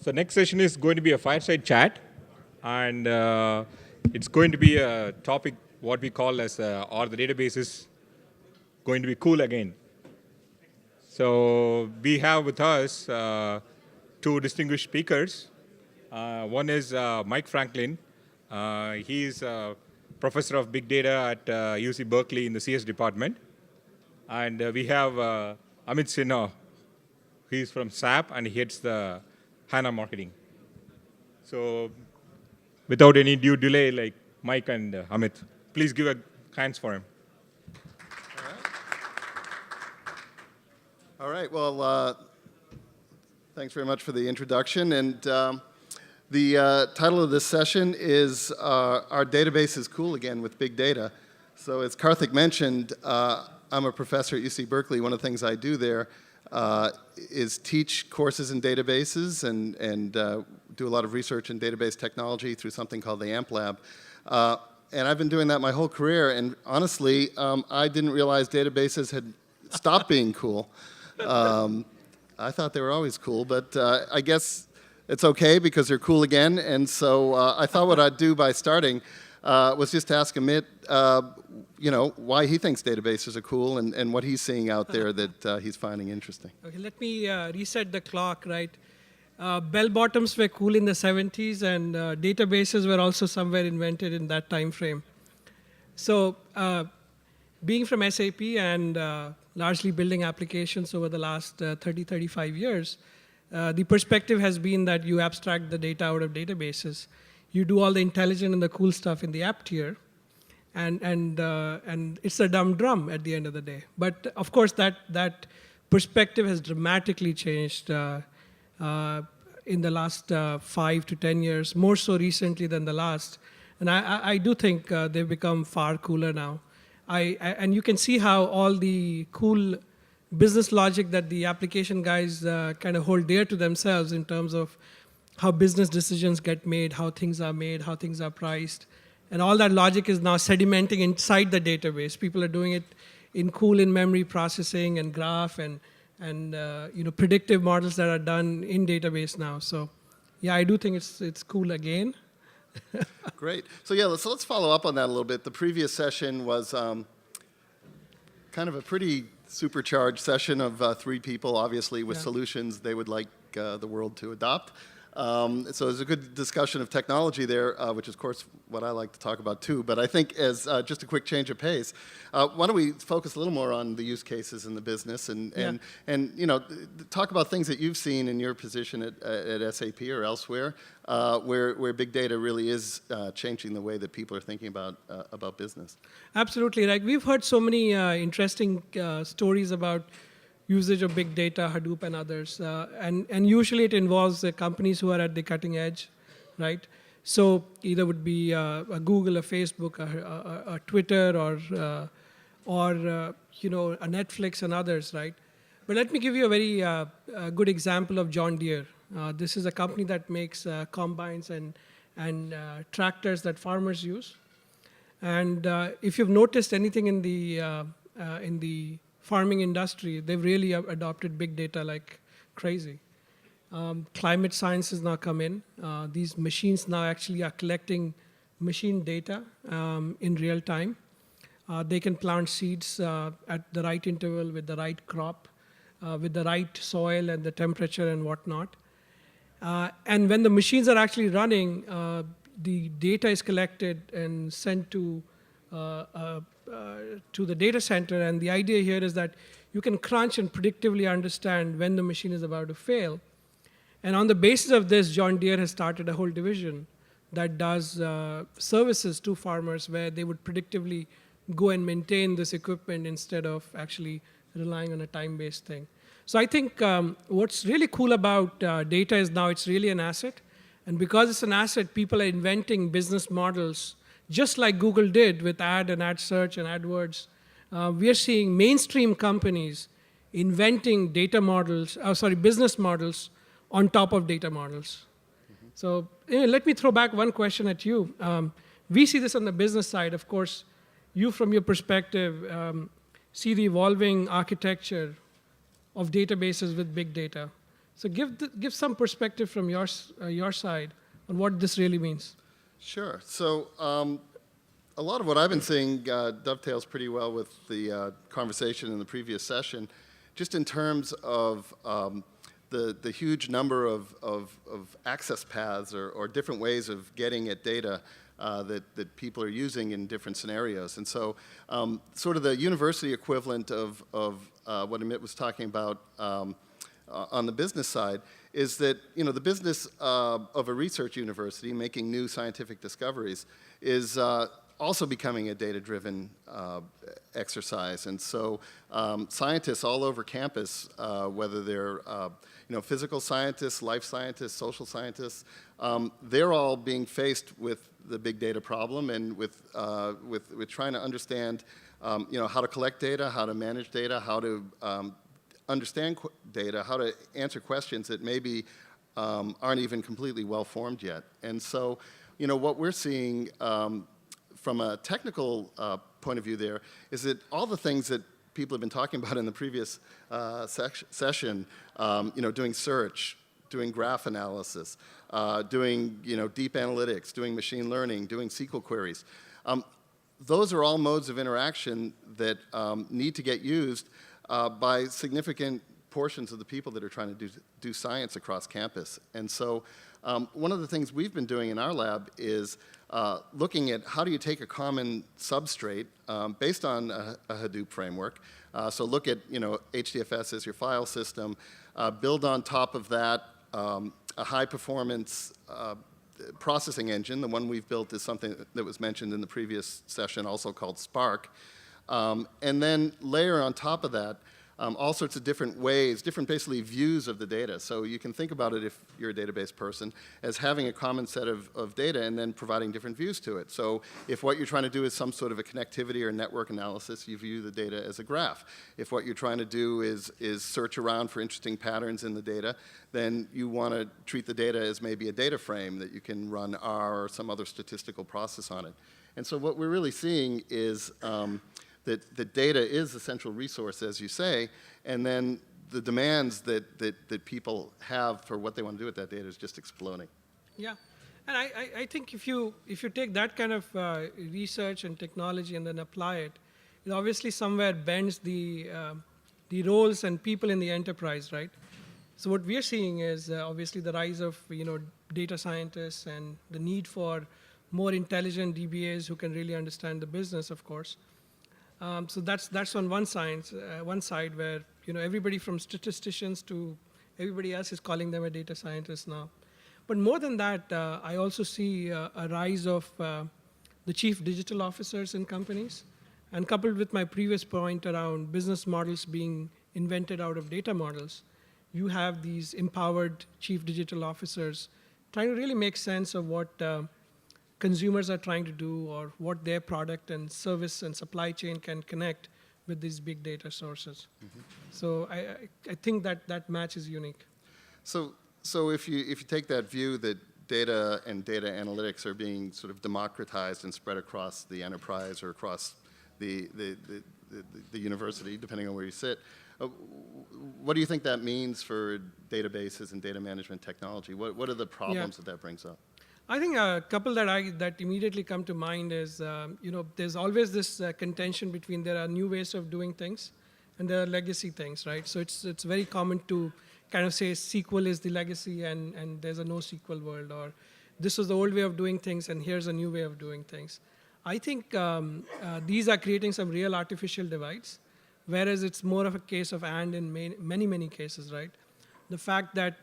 So next session is going to be a fireside chat, and it's going to be a topic what we call as are the databases going to be cool again? So we have with us two distinguished speakers. One is Mike Franklin. He is a professor of big data at UC Berkeley in the CS department. And we have Amit Sinha. He's from SAP and he heads the HANA marketing. So without any due delay, like Mike and Amit, please give a hands for him. All right. Well, thanks very much for the introduction. And the title of this session is Our Database is Cool Again with Big Data. So as Karthik mentioned, I'm a professor at UC Berkeley. One of the things I do there is teach courses in databases and do a lot of research in database technology through something called the AMP Lab. And I've been doing that my whole career. And honestly, I didn't realize databases had stopped being cool. I thought they were always cool, but I guess it's okay because they're cool again. And so I thought what I'd do by starting was just ask Amit, why he thinks databases are cool and what he's seeing out there that he's finding interesting. Okay, let me reset the clock, right? Bell bottoms were cool in the 70s, and databases were also somewhere invented in that time frame. So being from SAP and largely building applications over the last 30, 35 years, the perspective has been that you abstract the data out of databases. You do all the intelligent and the cool stuff in the app tier, and it's a dumb drum at the end of the day. But of course, that perspective has dramatically changed in the last 5 to 10 years, more so recently than the last. And I do think they've become far cooler now. And you can see how all the cool business logic that the application guys kind of hold dear to themselves in terms of how business decisions get made, how things are made, how things are priced. And all that logic is now sedimenting inside the database. People are doing it in cool in-memory processing and graph and predictive models that are done in database now. So yeah, I do think it's cool again. Great. So yeah, let's follow up on that a little bit. The previous session was kind of a pretty supercharged session of 3 people, obviously, with solutions they would like the world to adopt. So there's a good discussion of technology there, which is, of course, what I like to talk about too. But I think as just a quick change of pace, why don't we focus a little more on the use cases in the business and talk about things that you've seen in your position at SAP or elsewhere, where big data really is changing the way that people are thinking about business. Absolutely, right. We've heard so many interesting stories about usage of big data, Hadoop and others. And usually it involves companies who are at the cutting edge, right? So either would be a Google, a Facebook, a Twitter, or a Netflix and others, right? But let me give you a very good example of John Deere. This is a company that makes combines and tractors that farmers use. And if you've noticed anything in the farming industry, they've really adopted big data like crazy. Climate science has now come in. These machines now actually are collecting machine data in real time. They can plant seeds at the right interval with the right crop, with the right soil and the temperature and whatnot. And when the machines are actually running, the data is collected and sent to the data center, and the idea here is that you can crunch and predictively understand when the machine is about to fail. And on the basis of this, John Deere has started a whole division that does services to farmers where they would predictively go and maintain this equipment instead of actually relying on a time-based thing. So I think what's really cool about data is now it's really an asset. And because it's an asset, people are inventing business models just like Google did with ad and ad search and AdWords. We are seeing mainstream companies inventing business models on top of data models. Mm-hmm. So let me throw back one question at you. We see this on the business side. Of course, you from your perspective see the evolving architecture of databases with big data. So give some perspective from your side on what this really means. Sure. So a lot of what I've been seeing dovetails pretty well with the conversation in the previous session, just in terms of the huge number of access paths or different ways of getting at data that people are using in different scenarios. And so sort of the university equivalent of what Amit was talking about on the business side is that, the business of a research university making new scientific discoveries is also becoming a data-driven exercise. And so scientists all over campus, whether they're physical scientists, life scientists, social scientists, they're all being faced with the big data problem and with trying to understand how to collect data, how to manage data, how to understand data, how to answer questions that maybe aren't even completely well-formed yet. And so, what we're seeing from a technical point of view there is that all the things that people have been talking about in the previous session, doing search, doing graph analysis, doing deep analytics, doing machine learning, doing SQL queries, those are all modes of interaction that need to get used by significant portions of the people that are trying to do science across campus. And so one of the things we've been doing in our lab is looking at how do you take a common substrate based on a Hadoop framework. So look at HDFS as your file system, build on top of that a high-performance processing engine. The one we've built is something that was mentioned in the previous session, also called Spark. And then layer on top of that all sorts of different ways, different basically views of the data. So you can think about it, if you're a database person, as having a common set of data and then providing different views to it. So if what you're trying to do is some sort of a connectivity or network analysis, you view the data as a graph. If what you're trying to do is search around for interesting patterns in the data, then you want to treat the data as maybe a data frame that you can run R or some other statistical process on it. And so what we're really seeing is that data is the central resource, as you say, and then the demands that people have for what they want to do with that data is just exploding. Yeah, and I think if you take that kind of research and technology and then apply it, it obviously somewhere bends the roles and people in the enterprise, right? So what we're seeing is obviously the rise of data scientists and the need for more intelligent DBAs who can really understand the business, of course. So that's on one side where everybody from statisticians to everybody else is calling them a data scientist now. But more than that, I also see a rise of the chief digital officers in companies, and coupled with my previous point around business models being invented out of data models, you have these empowered chief digital officers trying to really make sense of what consumers are trying to do or what their product and service and supply chain can connect with these big data sources. Mm-hmm. So I think that match is unique. So if you take that view that data and data analytics are being sort of democratized and spread across the enterprise or across the university, depending on where you sit, what do you think that means for databases and data management technology? What are the problems that brings up? I think a couple that immediately come to mind is, there's always this contention between there are new ways of doing things and there are legacy things, right? So it's very common to kind of say SQL is the legacy and there's a NoSQL world, or this was the old way of doing things and here's a new way of doing things. I think these are creating some real artificial divides, whereas it's more of a case of and in many cases, right? The fact that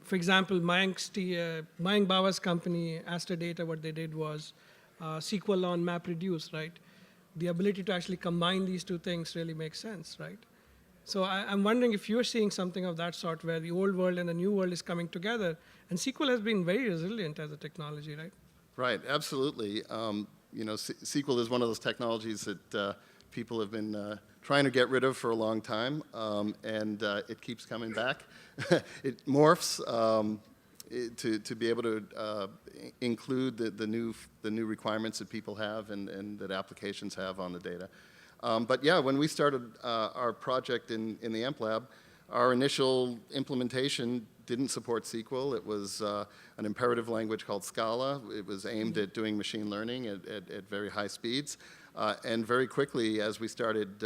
for example, Mayank Bawa's company, Astrodata, what they did was SQL on MapReduce, right? The ability to actually combine these two things really makes sense, right? So I'm wondering if you're seeing something of that sort where the old world and the new world is coming together, and SQL has been very resilient as a technology, right? Right, absolutely. SQL is one of those technologies that people have been trying to get rid of for a long time, and it keeps coming back. It morphs to be able to include the new requirements that people have and that applications have on the data. But yeah, when we started our project in the AMP Lab, our initial implementation didn't support SQL. It was an imperative language called Scala. It was aimed at doing machine learning at very high speeds. And very quickly, as we started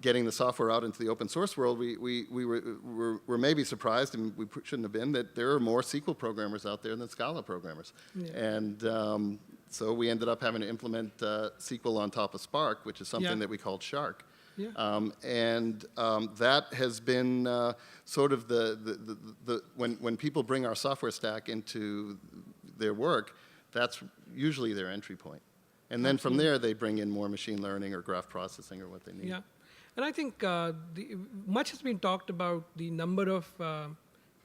getting the software out into the open source world, we were maybe surprised, and we shouldn't have been, that there are more SQL programmers out there than Scala programmers. Yeah. And so we ended up having to implement SQL on top of Spark, which is something that we called Shark. Yeah. That has been sort of when people bring our software stack into their work, that's usually their entry point. And then from there, they bring in more machine learning or graph processing or what they need. Yeah. And I think much has been talked about the number of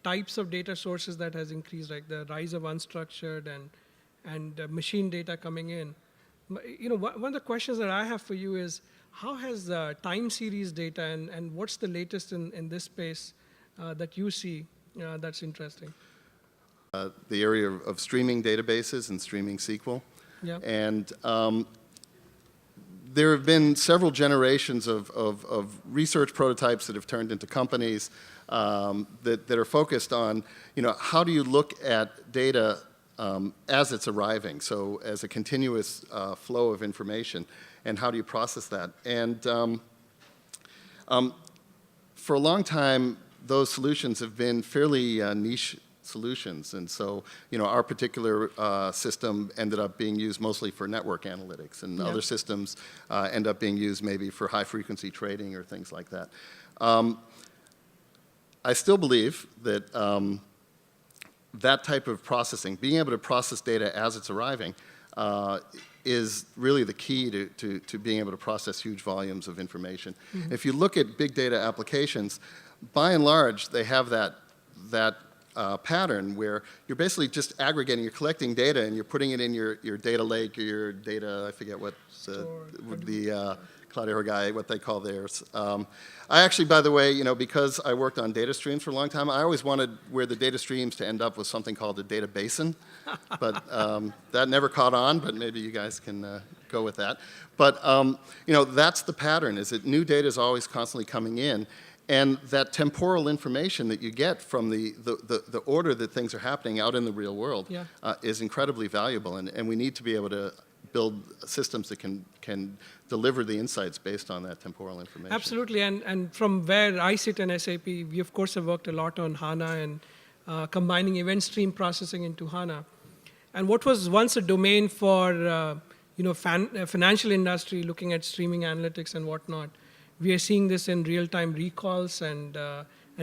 types of data sources that has increased, like the rise of unstructured and machine data coming in. One of the questions that I have for you is, how has time series data and what's the latest in this space that you see that's interesting? The area of streaming databases and streaming SQL. Yeah. And there have been several generations of research prototypes that have turned into companies that are focused on, how do you look at data as it's arriving, so as a continuous flow of information, and how do you process that? And for a long time, those solutions have been fairly niche solutions, and so our particular system ended up being used mostly for network analytics, and other systems end up being used maybe for high-frequency trading or things like that. I still believe that that type of processing, being able to process data as it's arriving, is really the key to being able to process huge volumes of information. Mm-hmm. If you look at big data applications, by and large, they have that pattern where you're basically just aggregating, you're collecting data and you're putting it in your data lake or your data, I forget what the Claudio guy, what they call theirs. I actually, by the way, because I worked on data streams for a long time, I always wanted where the data streams to end up with something called a data basin. But that never caught on, but maybe you guys can go with that. But, that's the pattern, is that new data is always constantly coming in. And that temporal information that you get from the order that things are happening out in the real world is incredibly valuable. And we need to be able to build systems that can deliver the insights based on that temporal information. Absolutely, and from where I sit in SAP, we of course have worked a lot on HANA and combining event stream processing into HANA. And what was once a domain for financial industry looking at streaming analytics and whatnot, we are seeing this in real-time recalls and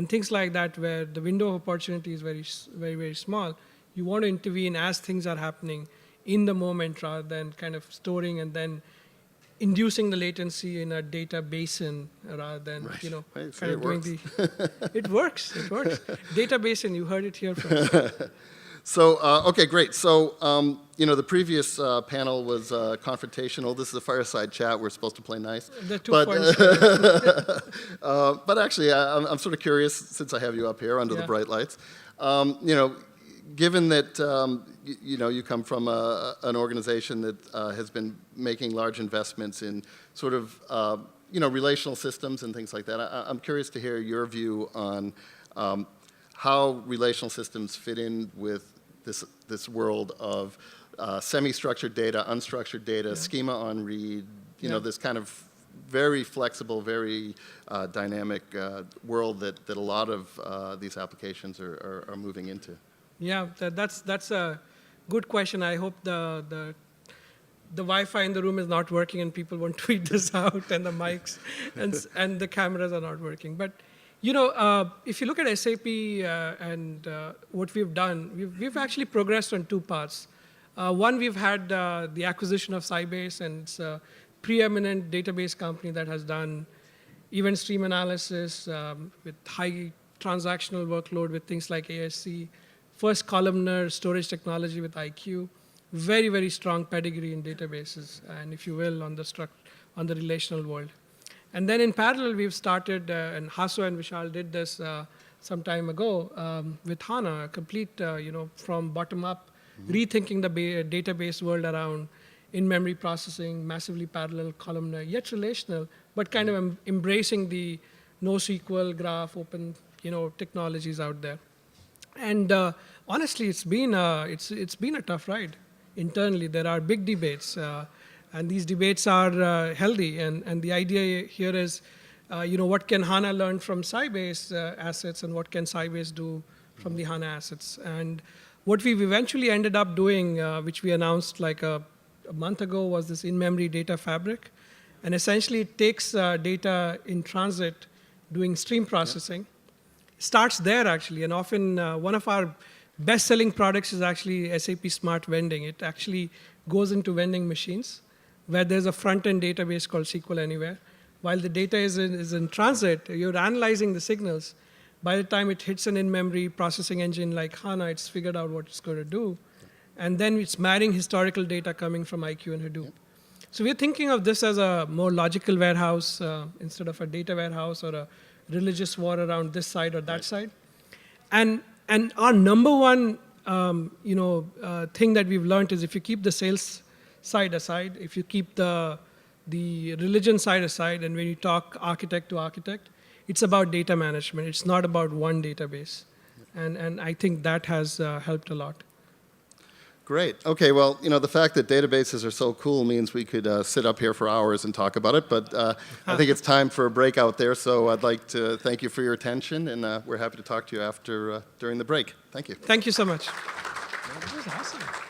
things like that, where the window of opportunity is very, very, very small. You want to intervene as things are happening in the moment, rather than kind of storing and then inducing the latency in a data basin, rather than kind of doing the. It works. Data basin. You heard it here first. So, okay, great. So, the previous panel was confrontational. This is a fireside chat. We're supposed to play nice. But actually, I'm sort of curious, since I have you up here under the bright lights. Given that you come from an organization that has been making large investments in sort of relational systems and things like that, I'm curious to hear your view on how relational systems fit in with this world of semi-structured data, unstructured data, schema on read, this kind of very flexible, very dynamic world that a lot of these applications are moving into. Yeah, that's a good question. I hope the Wi-Fi in the room is not working and people won't tweet this out, and the mics and the cameras are not working. But if you look at SAP and what we've done, we've actually progressed on two paths. One, we've had the acquisition of Sybase, and it's a preeminent database company that has done event stream analysis with high transactional workload with things like ASC, first columnar storage technology with IQ, very, very strong pedigree in databases, and if you will, on the relational world. And then in parallel, we've started, and Hasso and Vishal did this some time ago with HANA, a complete, from bottom up, rethinking the database world around in-memory processing, massively parallel columnar, yet relational, but kind of embracing the NoSQL, Graph, open, technologies out there. And honestly, it's been a tough ride internally. There are big debates, and these debates are healthy. And the idea here is, what can HANA learn from Sybase assets, and what can Sybase do from the HANA assets? And what we've eventually ended up doing, which we announced like a month ago, was this in-memory data fabric. And essentially, it takes data in transit doing stream processing. Starts there, actually. And often, one of our best-selling products is actually SAP Smart Vending. It actually goes into vending machines, where there's a front-end database called SQL Anywhere. While the data is in transit, you're analyzing the signals. By the time it hits an in-memory processing engine like HANA, it's figured out what it's going to do. And then it's marrying historical data coming from IQ and Hadoop. So we're thinking of this as a more logical warehouse instead of a data warehouse or a religious war around this side or that side. And our number one thing that we've learned is if you keep the sales side aside, if you keep the religion side aside, and when you talk architect to architect, it's about data management. It's not about one database. And I think that has helped a lot. Great. Okay, well, the fact that databases are so cool means we could sit up here for hours and talk about it, but I think it's time for a break out there, so I'd like to thank you for your attention, and we're happy to talk to you during the break. Thank you. Thank you so much. That was awesome.